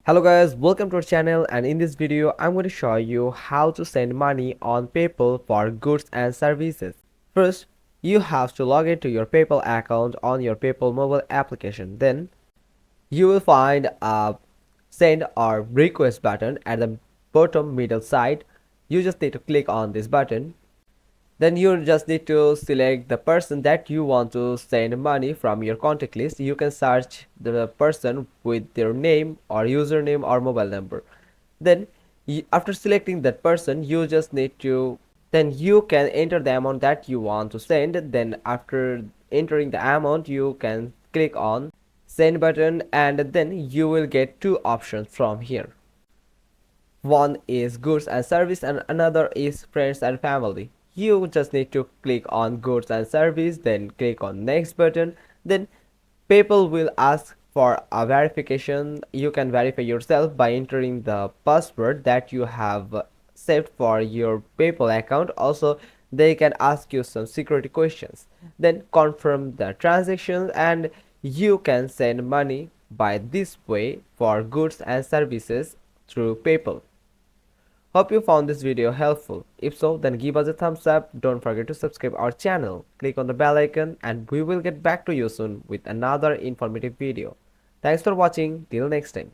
Hello guys, welcome to our channel, and in this video I'm going to show you how to send money on PayPal for goods and services. First, you have to log into your PayPal account on your PayPal mobile application. Then you will find a send or request button at the bottom middle side. You just need to click on this button. Then you just need to select the person that you want to send money from your contact list. You can search the person with their name or username or mobile number. Then after selecting that person, you just need to then you can enter the amount that you want to send. Then after entering the amount, you can click on send button, and then you will get two options from here. One is goods and service and another is friends and family. You just need to click on goods and service, then click on next button. Then PayPal will ask for a verification. You can verify yourself by entering the password that you have saved for your PayPal account. Also, they can ask you some security questions. Then confirm the transaction, and you can send money by this way for goods and services through PayPal. Hope you found this video helpful. If so, then give us a thumbs up. Don't forget to subscribe our channel. Click on the bell icon and we will get back to you soon with another informative video. Thanks for watching. Till next time.